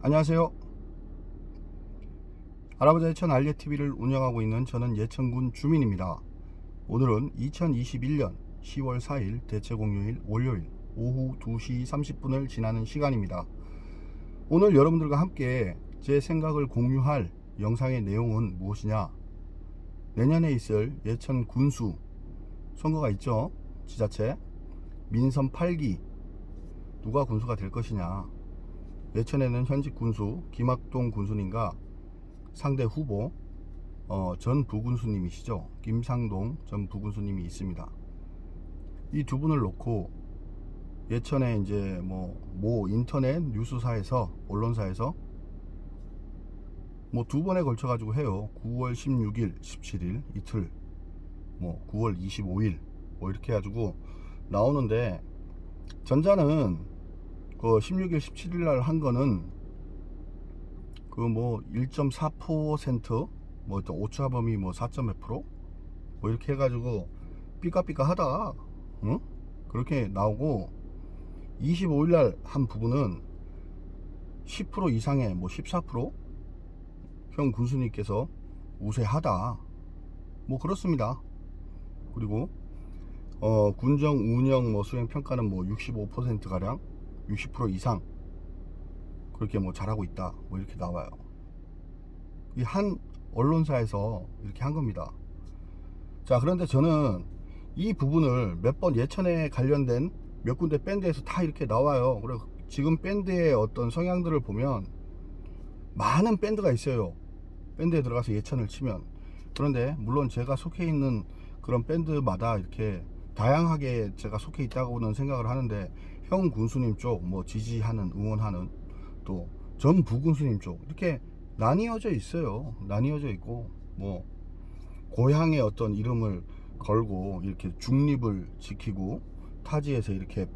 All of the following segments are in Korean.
안녕하세요. 할아버지 예천 알예TV를 운영하고 있는 저는 예천군 주민입니다. 오늘은 2021년 10월 4일 대체공휴일 월요일 오후 2시 30분을 지나는 시간입니다. 오늘 여러분들과 함께 제 생각을 공유할 영상의 내용은 무엇이냐, 내년에 있을 예천 군수 선거가 있죠. 지자체 민선 8기 누가 군수가 될 것이냐, 예천에는 현직 군수 김학동 군수님과 상대 후보 전 부군수님이시죠. 김상동 전 부군수님이 있습니다. 이 두 분을 놓고 예천에 이제 모 인터넷 뉴스사에서, 언론사에서 두 번에 걸쳐 가지고 해요. 9월 16일 17일 이틀, 9월 25일 이렇게 해가지고 나오는데, 전자는 그 16일 17일 날 한 거는 그 1.4% 오차범위 4.몇 프로 이렇게 해가지고 삐까삐까 하다, 응? 그렇게 나오고, 25일 날 한 부분은 10% 이상의 14% 형 군수님께서 우세하다, 그렇습니다. 그리고 군정 운영 수행 평가는 65% 가량, 60% 이상 그렇게 잘하고 있다, 이렇게 나와요. 이 한 언론사에서 이렇게 한 겁니다. 자, 그런데 저는 이 부분을 몇 번 예천에 관련된 몇 군데 밴드에서 다 이렇게 나와요. 그리고 지금 밴드의 어떤 성향들을 보면 많은 밴드가 있어요. 밴드에 들어가서 예천을 치면. 그런데 물론 제가 속해 있는 그런 밴드마다 이렇게 다양하게 제가 속해 있다고는 생각을 하는데, 형 군수님 쪽 지지하는, 응원하는, 또 전 부군수님 쪽 이렇게 나뉘어져 있어요. 나뉘어져 있고, 고향의 어떤 이름을 걸고 이렇게 중립을 지키고 타지에서 이렇게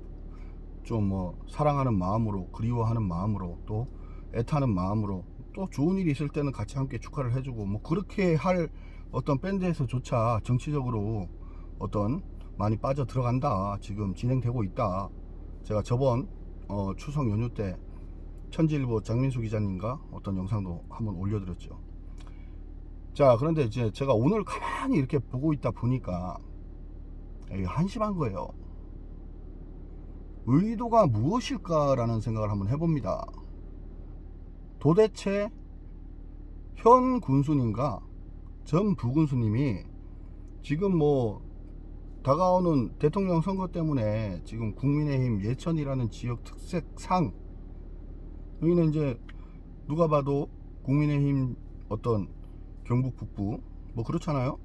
좀 사랑하는 마음으로, 그리워하는 마음으로, 또 애타는 마음으로, 또 좋은 일이 있을 때는 같이 함께 축하를 해주고, 그렇게 할 어떤 밴드에서조차 정치적으로 어떤 많이 빠져 들어간다, 지금 진행되고 있다. 제가 저번 추석 연휴 때 천지일보 장민수 기자님과 어떤 영상도 한번 올려드렸죠. 자, 그런데 이제 제가 오늘 가만히 이렇게 보고 있다 보니까 한심한 거예요. 의도가 무엇일까라는 생각을 한번 해봅니다. 도대체 현 군수님과 전 부군수님이 지금 다가오는 대통령 선거 때문에 지금 국민의힘 예천이라는 지역 특색상, 여기는 이제 누가 봐도 국민의힘 어떤 경북 북부 그렇잖아요.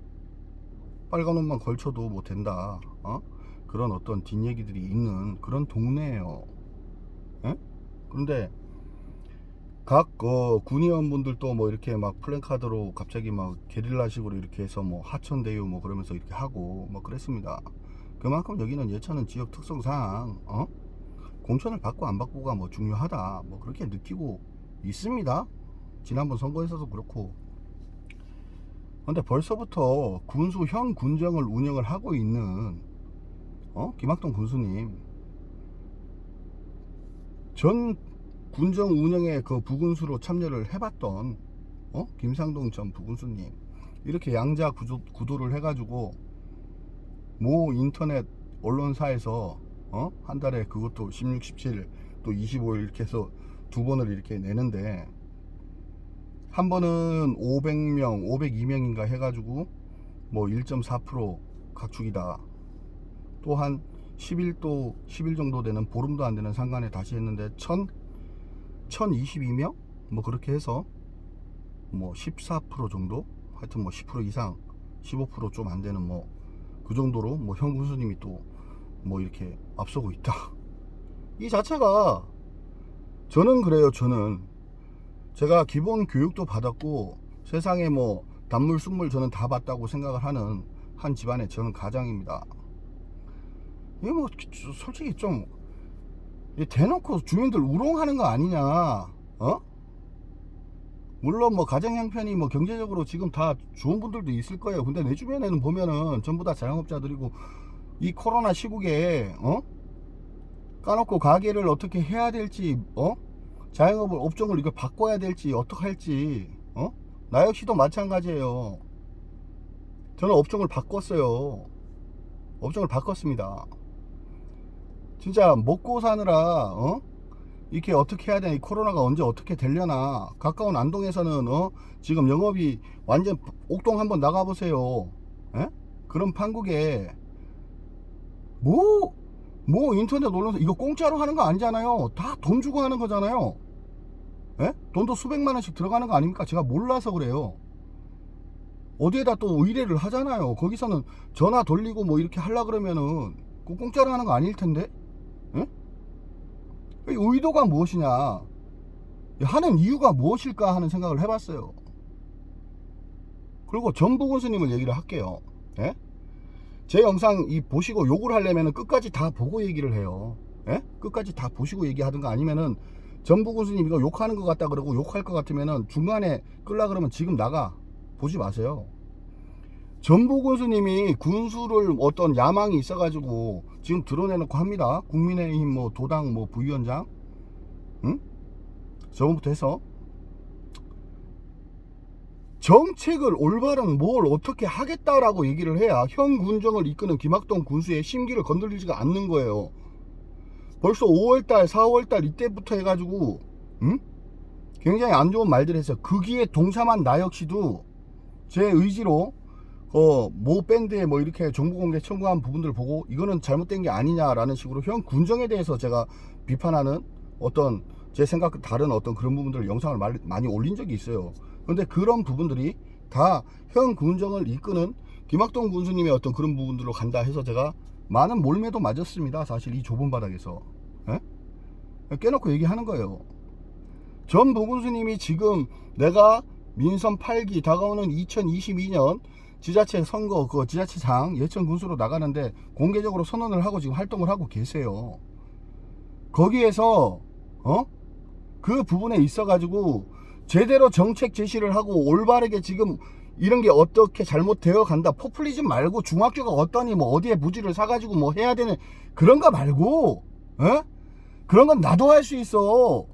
빨간 옷만 걸쳐도 된다, 그런 어떤 뒷얘기들이 있는 그런 동네예요. 에? 그런데 각 군의원분들도 이렇게 플랜카드로 갑자기 게릴라식으로 이렇게 해서 하천대유 그러면서 이렇게 하고 그랬습니다. 그만큼 여기는 예천은 지역 특성상 공천을 받고 안 받고가 중요하다, 그렇게 느끼고 있습니다. 지난번 선거에서도 그렇고. 근데 벌써부터 군수 현 군정을 운영을 하고 있는 김학동 군수님, 전 군정 운영에 그 부군수로 참여를 해봤던 김상동 전 부군수님, 이렇게 양자 구도를 해가지고 모 인터넷 언론사에서 한 달에 그것도 16, 17, 또 25일 이렇게 해서 두 번을 이렇게 내는데, 한 번은 500명, 502명인가 해가지고 1.4% 각축이다. 또 한 10일 정도 되는, 보름도 안 되는 상간에 다시 했는데 1022명? 그렇게 해서 14% 정도? 하여튼 10% 이상, 15% 좀 안 되는 그 정도로 현 군수님이 또 이렇게 앞서고 있다. 이 자체가, 저는 그래요. 저는 제가 기본 교육도 받았고 세상에 단물 순물 저는 다 봤다고 생각을 하는 한 집안의 저는 가장입니다. 이게 솔직히 좀 대놓고 주민들 우롱하는 거 아니냐, 물론 가정 형편이 경제적으로 지금 다 좋은 분들도 있을 거예요. 근데 내 주변에는 보면은 전부 다 자영업자들이고, 이 코로나 시국에 까놓고 가게를 어떻게 해야 될지 자영업을 업종을 이걸 바꿔야 될지 어떻게 할지. 나 역시도 마찬가지예요. 저는 업종을 바꿨어요. 업종을 바꿨습니다. 진짜 먹고 사느라 이렇게 어떻게 해야 되나, 이 코로나가 언제 어떻게 되려나. 가까운 안동에서는 지금 영업이 완전 옥동 한번 나가보세요. 에? 그런 판국에 뭐 인터넷 올려서 이거 공짜로 하는 거 아니잖아요. 다 돈 주고 하는 거잖아요. 에? 돈도 수백만 원씩 들어가는 거 아닙니까? 제가 몰라서 그래요. 어디에다 또 의뢰를 하잖아요. 거기서는 전화 돌리고 뭐 이렇게 하려 그러면은 그거 공짜로 하는 거 아닐 텐데. 에? 의도가 무엇이냐, 하는 이유가 무엇일까 하는 생각을 해봤어요. 그리고 전부군 스님을 얘기를 할게요. 예? 제 영상 보시고 욕을 하려면 끝까지 다 보고 얘기를 해요. 예? 끝까지 다 보시고 얘기하든가, 아니면은 전부군 스님 이거 욕하는 것 같다 그러고 욕할 것 같으면은 중간에 끌라 그러면 지금 나가 보지 마세요. 전부군 스님이 군수를 어떤 야망이 있어가지고 지금 드러내놓고 합니다. 국민의힘 뭐 도당 뭐 부위원장, 응? 저번부터 해서 정책을 올바른 뭘 어떻게 하겠다라고 얘기를 해야 현 군정을 이끄는 김학동 군수의 심기를 건드리지가 않는 거예요. 벌써 5월달 4월달 이때부터 해가지고 굉장히 안 좋은 말들 했어요. 거기에 동참한 나 역시도 제 의지로 모 밴드에 뭐 이렇게 정보공개 청구한 부분들을 보고 이거는 잘못된 게 아니냐라는 식으로 현 군정에 대해서 제가 비판하는 어떤 제 생각과 다른 어떤 그런 부분들을 영상을 많이 올린 적이 있어요. 그런데 그런 부분들이 다 현 군정을 이끄는 김학동 군수님의 어떤 그런 부분들로 간다 해서 제가 많은 몰매도 맞았습니다. 사실 이 좁은 바닥에서. 에? 깨놓고 얘기하는 거예요. 전 부군수님이 지금 내가 민선 8기 다가오는 2022년 지자체 선거 그 지자체장 예천 군수로 나가는데 공개적으로 선언을 하고 지금 활동을 하고 계세요. 거기에서 그 부분에 있어 가지고 제대로 정책 제시를 하고 올바르게 지금 이런 게 어떻게 잘못되어 간다, 포퓰리즘 말고 중학교가 어떠니 뭐 어디에 부지를 사가지고 뭐 해야 되는 그런 거 말고, 에? 그런 건 나도 할 수 있어.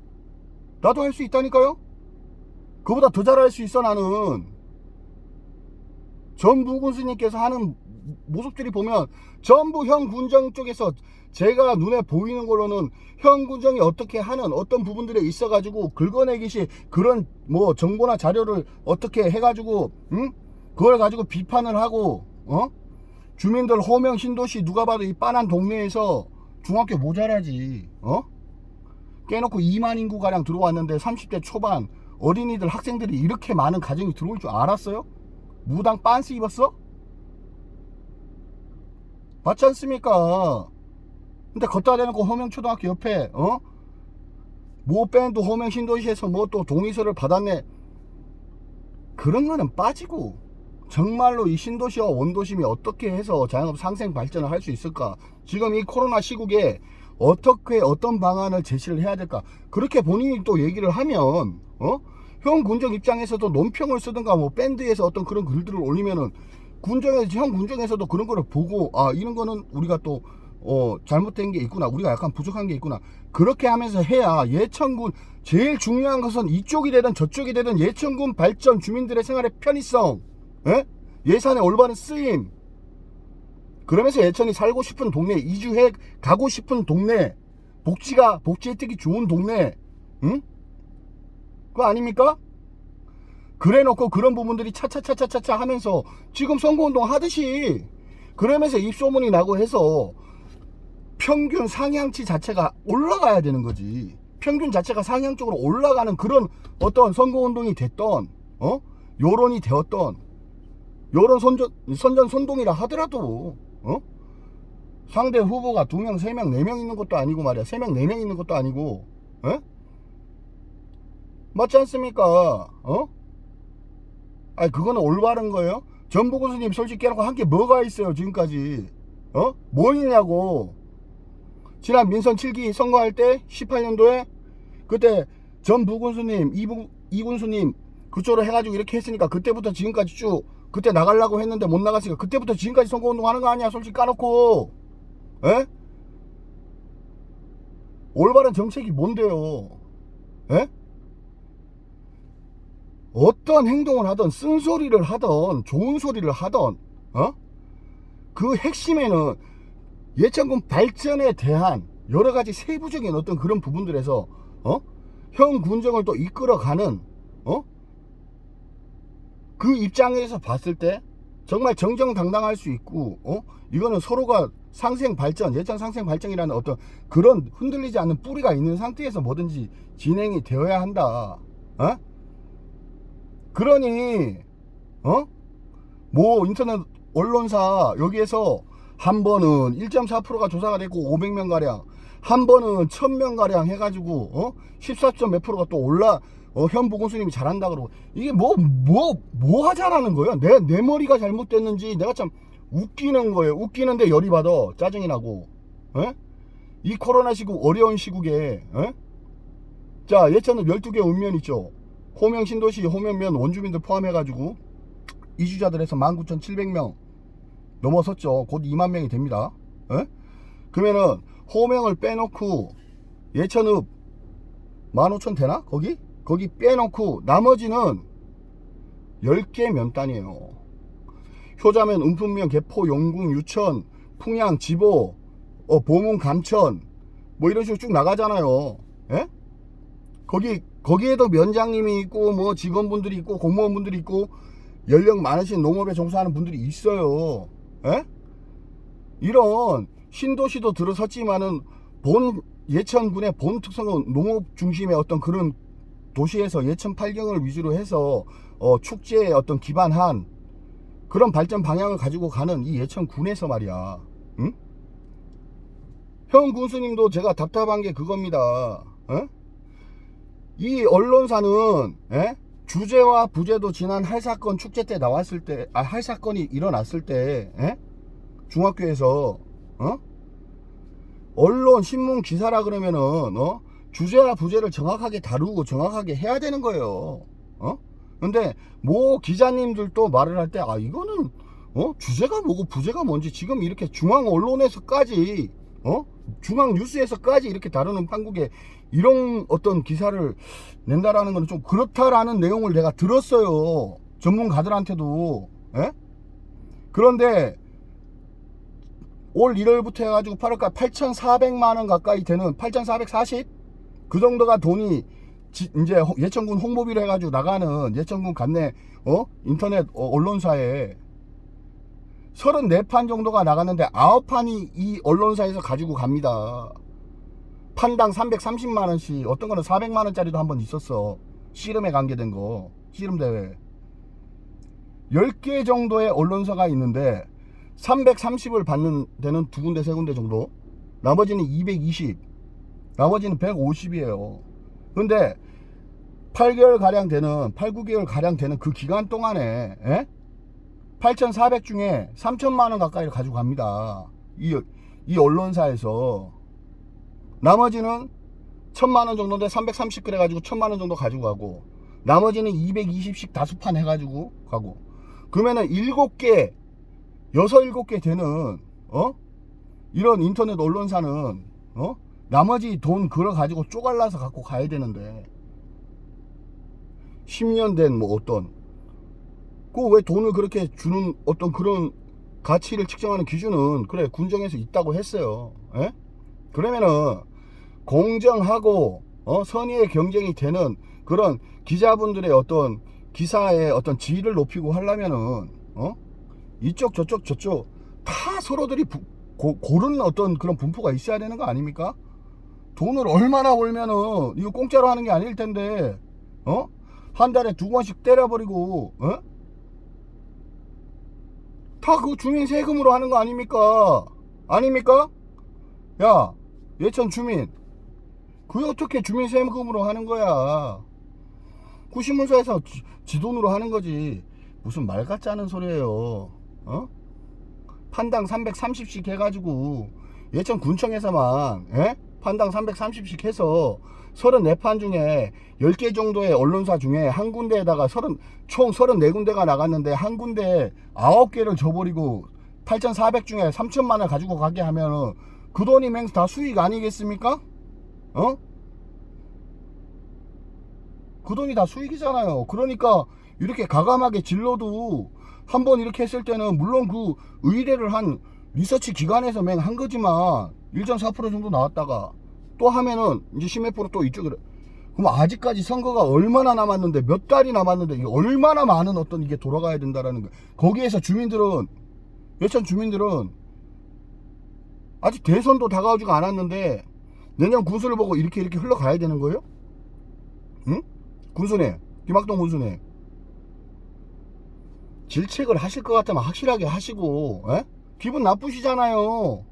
나도 할 수 있다니까요. 그보다 더 잘할 수 있어. 나는 전부 군수님께서 하는 모습들이 보면 전부 현 군정 쪽에서 제가 눈에 보이는 걸로는 현 군정이 어떻게 하는 어떤 부분들에 있어 가지고 긁어내기시 그런 뭐 정보나 자료를 어떻게 해 가지고 그걸 가지고 비판을 하고 주민들 호명 신도시 누가 봐도 이 빤한 동네에서 중학교 모자라지. 깨놓고 2만 인구 가량 들어왔는데 30대 초반 어린이들 학생들이 이렇게 많은 가정이 들어올 줄 알았어요? 무당 빤스 입었어? 맞지 않습니까? 근데 걷다 대놓고 호명초등학교 옆에 모 밴드 호명 신도시에서 뭐 또 동의서를 받았네. 그런 거는 빠지고 정말로 이 신도시와 원도심이 어떻게 해서 자영업 상생 발전을 할 수 있을까? 지금 이 코로나 시국에 어떻게 어떤 방안을 제시를 해야 될까? 그렇게 본인이 또 얘기를 하면 형 군정 입장에서도 논평을 쓰든가 뭐 밴드에서 어떤 그런 글들을 올리면은 형 군정에서도 그런 거를 보고 이런 거는 우리가 또 잘못된 게 있구나, 우리가 약간 부족한 게 있구나, 그렇게 하면서 해야 예천군 제일 중요한 것은 이쪽이 되든 저쪽이 되든 예천군 발전, 주민들의 생활의 편의성, 예산의 올바른 쓰임, 그러면서 예천이 살고 싶은 동네, 이주해 가고 싶은 동네, 복지 혜택이 좋은 동네, 그거 아닙니까? 그래 놓고 그런 부분들이 차차차차차 하면서 지금 선거운동 하듯이 그러면서 입소문이 나고 해서 평균 상향치 자체가 올라가야 되는 거지. 평균 자체가 상향적으로 올라가는 그런 어떤 선거운동이 됐던 여론이 되었던 여론 선동이라 하더라도 상대 후보가 2명 3명 4명 있는 것도 아니고 말이야, 3명 4명 있는 것도 아니고, 맞지 않습니까? 그거는 올바른 거예요? 전부 교수님 솔직히 해놓고 한 게 뭐가 있어요 지금까지? 뭐 있냐고. 지난 민선 7기 선거할 때 18년도에 그때 전부 군수님 이군수님 그쪽으로 해가지고 이렇게 했으니까 그때부터 지금까지 쭉 그때 나가려고 했는데 못 나갔으니까 그때부터 지금까지 선거운동 하는 거 아니야 솔직히 까놓고. 올바른 정책이 뭔데요? 에? 어떤 행동을 하던 쓴소리를 하던 좋은 소리를 하던 그 핵심에는 예천군 발전에 대한 여러가지 세부적인 어떤 그런 부분들에서 현 군정을 또 이끌어가는 그 입장에서 봤을 때 정말 정정당당할 수 있고 이거는 서로가 상생 발전, 예천 상생 발전이라는 어떤 그런 흔들리지 않는 뿌리가 있는 상태에서 뭐든지 진행이 되어야 한다. 그러니 뭐 인터넷 언론사 여기에서 한 번은 1.4%가 조사가 됐고 500명 가량, 한 번은 1000명 가량 해가지고 14점 몇 프로가 또 올라 현 보건수님이 잘한다 그러고, 이게 뭐 하자라는 거예요. 내 머리가 잘못됐는지 내가 참 웃기는 거예요. 웃기는데 열이 받아, 짜증이 나고. 이 코로나 시국, 어려운 시국에 자, 예천은 12개 읍면 있죠. 호명 신도시 호명면 원주민들 포함해가지고 이주자들에서 19,700명 넘어섰죠. 곧 2만 명이 됩니다. 그러면은 호명을 빼놓고 예천읍 15,000 되나? 거기 빼놓고 나머지는 10개 면단이에요. 효자면, 은품면, 개포, 용궁, 유천, 풍양, 지보, 보문, 감천 뭐 이런 식으로 쭉 나가잖아요. 거기에도 면장님이 있고 뭐 직원분들이 있고 공무원분들이 있고 연령 많으신 농업에 종사하는 분들이 있어요. 이런 신도시도 들어섰지만은 예천군의 본 특성은 농업 중심의 어떤 그런 도시에서 예천 팔경을 위주로 해서 축제에 어떤 기반한 그런 발전 방향을 가지고 가는 이 예천군에서 말이야. 현 군수님도 제가 답답한 게 그겁니다. 이 언론사는 주제와 부제도 지난 할사건 축제 때 나왔을 때, 할사건이 일어났을 때 중학교에서 언론 신문 기사라 그러면은 주제와 부제를 정확하게 다루고 정확하게 해야 되는 거예요. 근데 뭐 기자님들도 말을 할 때 이거는 주제가 뭐고 부제가 뭔지 지금 이렇게 중앙 언론에서까지 중앙 뉴스에서까지 이렇게 다루는 판국에 이런 어떤 기사를 낸다라는 건 좀 그렇다라는 내용을 내가 들었어요. 전문가들한테도. 그런데 올 1월부터 해가지고 8월까지 8,400만원 가까이 되는 8,440? 그 정도가 돈이 이제 예천군 홍보비로 해가지고 나가는 예천군 관내 인터넷 언론사에 34판 정도가 나갔는데 9판이 이 언론사에서 가지고 갑니다. 판당 330만원씩, 어떤 거는 400만원짜리도 한 번 있었어. 씨름에 관계된 거, 씨름대회. 10개 정도의 언론사가 있는데 330을 받는 데는 2군데 3군데 정도, 나머지는 220, 나머지는 150이에요 근데 8개월 가량 되는 8, 9개월 가량 되는 그 기간 동안에 8,400 중에 3천만원 가까이를 가지고 갑니다. 이 언론사에서. 나머지는 1,000만원 정도인데 330 그래가지고 1,000만원 정도 가지고 가고, 나머지는 220씩 다수판 해가지고 가고. 그러면은 7개 7개 되는 이런 인터넷 언론사는 나머지 돈 걸어 가지고 쪼갈라서 갖고 가야 되는데, 10년 된 뭐 어떤 그 왜 돈을 그렇게 주는 어떤 그런 가치를 측정하는 기준은 그래 군정에서 있다고 했어요. 그러면은 공정하고 선의의 경쟁이 되는 그런 기자분들의 어떤 기사의 어떤 질을 높이고 하려면은 이쪽 저쪽 다 서로들이 고른 어떤 그런 분포가 있어야 되는 거 아닙니까? 돈을 얼마나 벌면은 이거 공짜로 하는 게 아닐 텐데 한 달에 2번씩 때려버리고 다 그 주민 세금으로 하는 거 아닙니까? 야, 예천 주민, 그게 어떻게 주민 세금으로 하는 거야? 구신문서에서 지 돈으로 하는 거지. 무슨 말 같지 않은 소리예요. 판당 330씩 해가지고 예천 군청에서만 판당 330씩 해서 34판 중에 10개 정도의 언론사 중에 한 군데에다가 총 34군데가 나갔는데 한 군데에 9개를 줘버리고 8,400 중에 3천만원 가지고 가게 하면은 그 돈이 맹 다 수익 아니겠습니까? 그 돈이 다 수익이잖아요. 그러니까 이렇게 가감하게 질러도 한번 이렇게 했을 때는 물론 그 의뢰를 한 리서치 기관에서 맹한 거지만 1.4% 정도 나왔다가 또 하면은 이제 10몇% 또 이쪽으로. 그럼 아직까지 선거가 얼마나 남았는데, 몇 달이 남았는데, 이게 얼마나 많은 어떤 이게 돌아가야 된다라는 거. 거기에서 주민들은, 예천 주민들은 아직 대선도 다가오지가 않았는데 내년 군수를 보고 이렇게 흘러가야 되는 거예요? 응? 군수님, 김학동 군수님, 질책을 하실 것 같으면 확실하게 하시고, 에? 기분 나쁘시잖아요.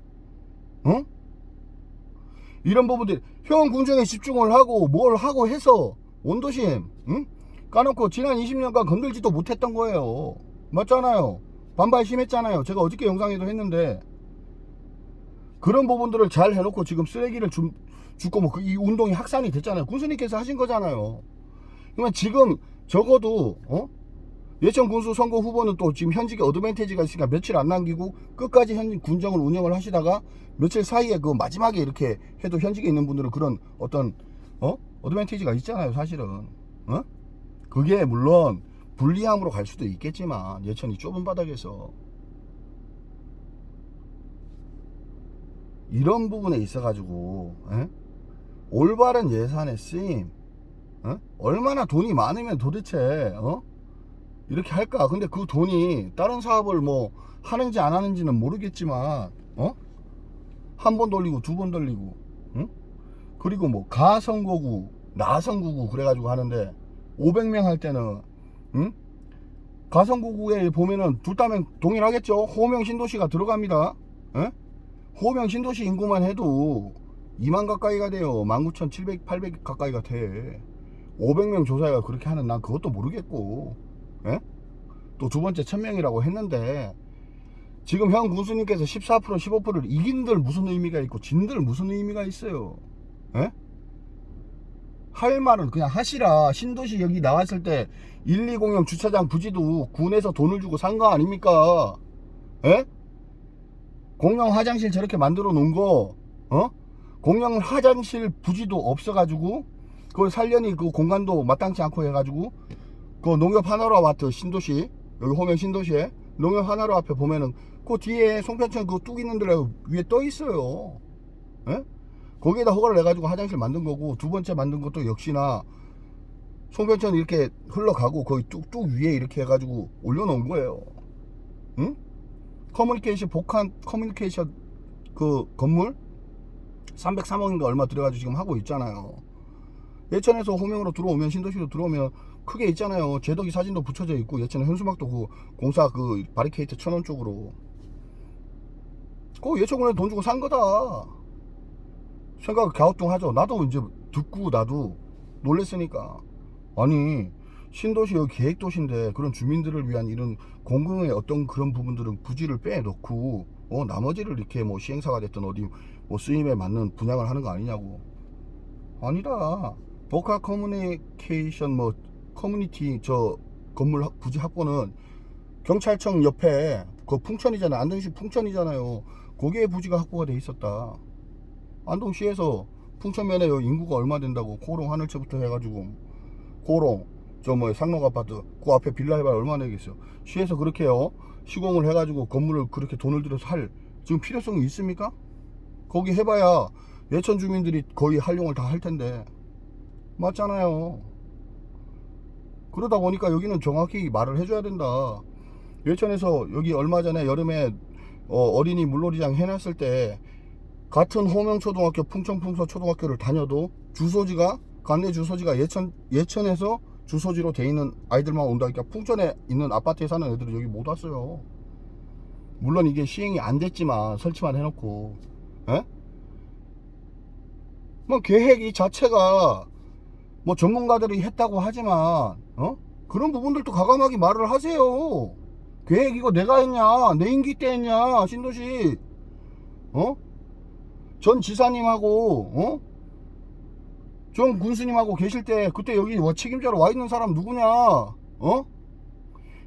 응? 이런 부분들 형 군정에 집중을 하고 뭘 하고 해서 원도심, 응? 까놓고 지난 20년간 건들지도 못했던 거예요. 맞잖아요. 반발 심했잖아요. 제가 어저께 영상에도 했는데 그런 부분들을 잘 해놓고 지금 쓰레기를 줍고 뭐 이 운동이 확산이 됐잖아요. 군수님께서 하신 거잖아요. 그러면 지금 적어도 예천 군수 선거 후보는 또 지금 현직에 어드밴티지가 있으니까 며칠 안 남기고 끝까지 현 군정을 운영을 하시다가 며칠 사이에 그 마지막에 이렇게 해도 현직에 있는 분들은 그런 어떤 어드밴티지가 있잖아요. 사실은 그게 물론 불리함으로 갈 수도 있겠지만 예천이 좁은 바닥에서 이런 부분에 있어 가지고 올바른 예산의 쓰임, 얼마나 돈이 많으면 도대체 이렇게 할까. 근데 그 돈이 다른 사업을 뭐 하는지 안 하는지는 모르겠지만 한 번 돌리고 두 번 돌리고, 그리고 뭐 가선거구 나선거구 그래가지고 하는데 500명 할 때는 가선거구에 보면은 둘 다면 동일하겠죠. 호명 신도시가 들어갑니다. 호명 신도시 인구만 해도 2만 가까이가 돼요. 19,700, 800 가까이가 돼. 500명 조사가 그렇게 하는 난 그것도 모르겠고, 또 두 번째 1000명이라고 했는데 지금 현 군수님께서 14% 15%를 이긴들 무슨 의미가 있고 진들 무슨 의미가 있어요. 할 말은 그냥 하시라. 신도시 여기 나왔을 때 1200 주차장 부지도 군에서 돈을 주고 산 거 아닙니까? 공영 화장실 저렇게 만들어 놓은 거, 공영 화장실 부지도 없어가지고 그걸 살려니 그 공간도 마땅치 않고 해가지고 그 농협 하나로 아파트 신도시, 여기 호명 신도시에 농협 하나로 앞에 보면은 그 뒤에 송편천 그 뚝 있는 데가 위에 떠 있어요. 거기에다 허가를 내가지고 화장실 만든 거고, 두 번째 만든 것도 역시나 송편천 이렇게 흘러가고 거기 뚝뚝 위에 이렇게 해가지고 올려놓은 거예요. 커뮤니케이션 복합 커뮤니케이션 그 건물 303억인가 얼마 들어가지고 지금 하고 있잖아요. 예천에서 호명으로 들어오면, 신도시로 들어오면 크게 있잖아요. 제덕이 사진도 붙여져 있고, 예천에 현수막도 그 공사 그 바리케이트 천원 쪽으로 그 예천군에 돈 주고 산 거다 생각 갸우뚱하죠. 나도 이제 듣고 나도 놀랬으니까. 아니 신도시 여기 계획도시인데 그런 주민들을 위한 이런 공공의 어떤 그런 부분들은 부지를 빼놓고 나머지를 이렇게 뭐 시행사가 됐든 어디 뭐 쓰임에 맞는 분양을 하는 거 아니냐고. 아니다. 보카 커뮤니케이션 뭐 커뮤니티 저 건물 부지 확보는 경찰청 옆에 그 풍천이잖아요. 안동시 풍천이잖아요. 거기에 부지가 확보가 돼 있었다. 안동시에서 풍천면에 인구가 얼마 된다고 고롱 하늘채부터 해가지고 고롱 저 뭐 상록 아파트 그 앞에 빌라 해봐야 얼마나 되겠어요. 시에서 그렇게요 시공을 해가지고 건물을 그렇게 돈을 들여서 할 지금 필요성이 있습니까? 거기 해봐야 예천 주민들이 거의 활용을 다 할 텐데. 맞잖아요. 그러다 보니까 여기는 정확히 말을 해줘야 된다. 예천에서 여기 얼마 전에 여름에 어린이 물놀이장 해놨을 때 같은 호명초등학교 풍천풍서 초등학교를 다녀도 주소지가 관내 주소지가 예천에서 주소지로 돼 있는 아이들만 온다니까 풍천에 있는 아파트에 사는 애들은 여기 못 왔어요. 물론 이게 시행이 안 됐지만 설치만 해놓고 뭐 계획 이 자체가 뭐 전문가들이 했다고 하지만 그런 부분들도 과감하게 말을 하세요. 계획 이거 내가 했냐, 내 임기 때 했냐. 신도시 전 지사님하고 전 군수님하고 계실 때 그때 여기 책임자로 와 있는 사람 누구냐?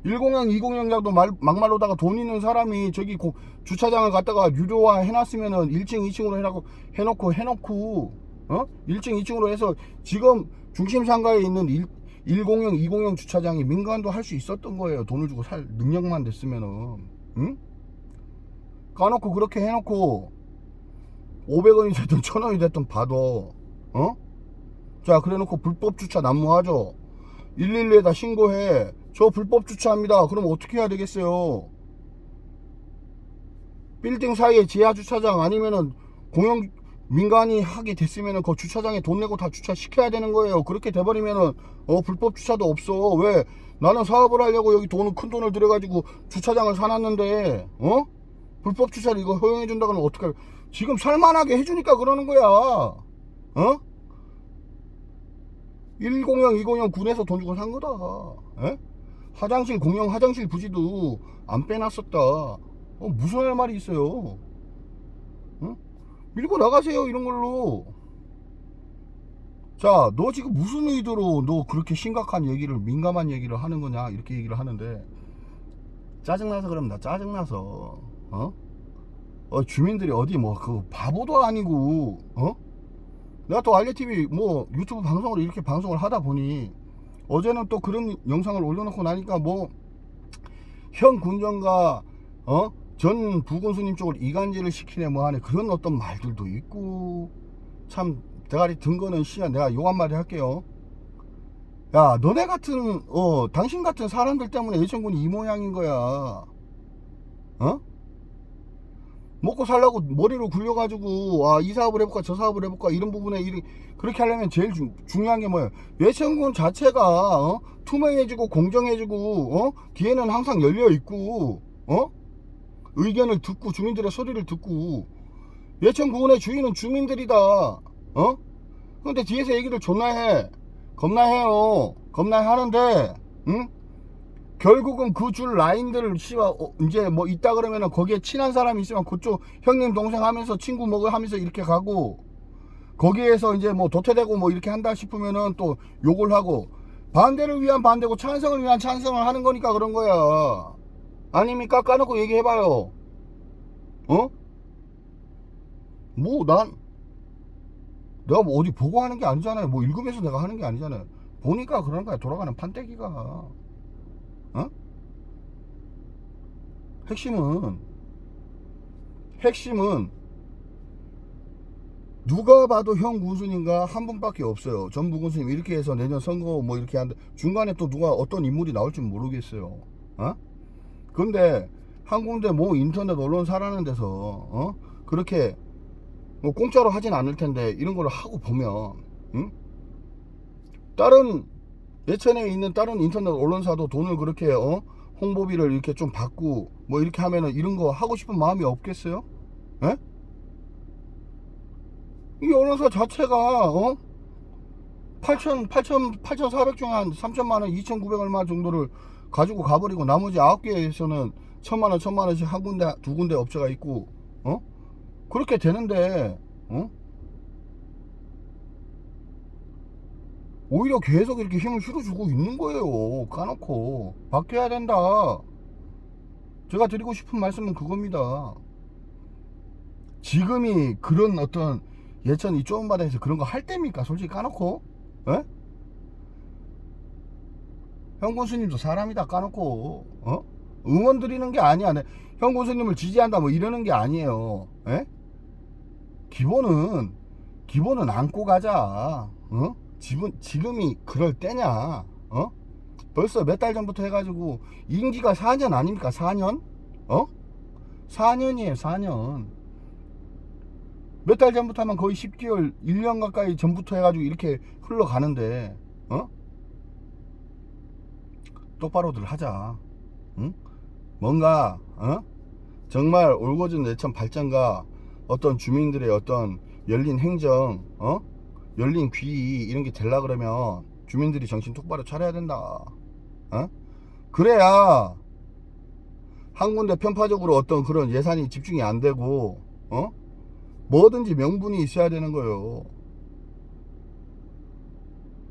1공양 2공양자도 막말로다가 돈 있는 사람이 저기 주차장을 갖다가 유료화 해놨으면은 1층 2층으로 해놓고 1층 2층으로 해서 지금 중심 상가에 있는 1공용, 2공용 주차장이 민간도 할 수 있었던 거예요. 돈을 주고 살 능력만 됐으면은. 응? 까놓고 그렇게 해놓고 500원이 됐든 1000원이 됐든 받아. 어? 자, 그래 놓고 불법 주차 난무하죠. 112에다 신고해. 저 불법 주차합니다. 그럼 어떻게 해야 되겠어요? 빌딩 사이에 지하 주차장 아니면은 공영 민간이 하게 됐으면은 그 주차장에 돈 내고 다 주차시켜야 되는 거예요. 그렇게 돼버리면은 불법 주차도 없어. 왜? 나는 사업을 하려고 여기 큰 돈을 들여가지고 주차장을 사놨는데 불법 주차를 이거 허용해 준다 그러면 어떡할? 지금 살만하게 해주니까 그러는 거야. 1공용, 2공용 군에서 돈 주고 산 거다. 에? 화장실 공용 화장실 부지도 안 빼놨었다. 무슨 할 말이 있어요? 밀고 나가세요 이런 걸로. 자, 너 지금 무슨 의도로 너 그렇게 심각한 얘기를 민감한 얘기를 하는 거냐 이렇게 얘기를 하는데 짜증나서 그럽니다. 짜증나서 주민들이 어디 뭐 그 바보도 아니고 내가 또 알레TV 뭐 유튜브 방송으로 이렇게 방송을 하다 보니 어제는 또 그런 영상을 올려놓고 나니까 뭐 현 군정과 전 부군수님 쪽을 이간질을 시키네 뭐 하네 그런 어떤 말들도 있고 참 대가리 든 거는 내가 욕 한마디 할게요. 야, 너네 같은 당신 같은 사람들 때문에 예천군이 이 모양인 거야. 먹고 살라고 머리로 굴려가지고 이 사업을 해볼까 저 사업을 해볼까 이런 부분에 그렇게 하려면 제일 중요한 게 뭐예요? 예천군 자체가 투명해지고 공정해지고 기회는 항상 열려있고 의견을 듣고 주민들의 소리를 듣고 예천군의 주인은 주민들이다. 근데 뒤에서 얘기를 존나 해. 겁나 해요. 겁나 하는데 응? 결국은 그 줄 라인들을 이제 뭐 있다 그러면은 거기에 친한 사람이 있으면 그쪽 형님 동생 하면서 친구 먹어 하면서 이렇게 가고 거기에서 이제 뭐 도태되고 뭐 이렇게 한다 싶으면은 또 욕을 하고 반대를 위한 반대고 찬성을 위한 찬성을 하는 거니까 그런 거야. 아닙니까? 까놓고 얘기해봐요. 뭐 내가 뭐 어디 보고 하는 게 아니잖아요. 뭐 읽으면서 내가 하는 게 아니잖아요. 보니까 그런 거야. 돌아가는 판때기가. 핵심은 누가 봐도 형 군수님과 한 분밖에 없어요. 전 부군수님 이렇게 해서 내년 선거 뭐 이렇게 하는데 중간에 또 누가 어떤 인물이 나올지 모르겠어요. 근데 한 군데 뭐 인터넷 언론사라는 데서 그렇게 뭐 공짜로 하진 않을 텐데 이런 걸 하고 보면 다른 예천에 있는 다른 인터넷 언론사도 돈을 그렇게 홍보비를 이렇게 좀 받고 뭐 이렇게 하면은 이런 거 하고 싶은 마음이 없겠어요? 에? 이 언론사 자체가 8,400 중에 한 3천만원 2,900 얼마 정도를 가지고 가버리고 나머지 9개에서는 1,000만원 1,000만원씩 한 군데 두 군데 업체가 있고 그렇게 되는데 오히려 계속 이렇게 힘을 실어주고 있는 거예요. 까놓고 바뀌어야 된다. 제가 드리고 싶은 말씀은 그겁니다. 지금이 그런 어떤 예천 이 좁은 바다에서 그런 거 할 때입니까? 솔직히 까놓고 에? 현군수님도 사람이다 까놓고 응원 드리는 게 아니야. 현군수님을 지지한다 뭐 이러는 게 아니에요. 에? 기본은 안고 가자. 지금이 그럴 때냐? 벌써 몇 달 전부터 해가지고 임기가 4년 아닙니까? 4년? 4년이에요 4년. 몇 달 전부터 하면 거의 10개월 1년 가까이 전부터 해가지고 이렇게 흘러가는데 똑바로들 하자. 뭔가 정말 올곧은 예천 발전과 어떤 주민들의 어떤 열린 행정 열린 귀 이런 게 되려 그러면 주민들이 정신 똑바로 차려야 된다. 그래야 한 군데 편파적으로 어떤 그런 예산이 집중이 안 되고 뭐든지 명분이 있어야 되는 거예요.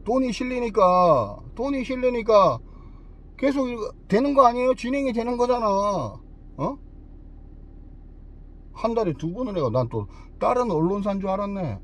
돈이 실리니까 계속 되는 거 아니에요? 진행이 되는 거잖아. 한 달에 2번을 해요. 난 또 다른 언론사인 줄 알았네.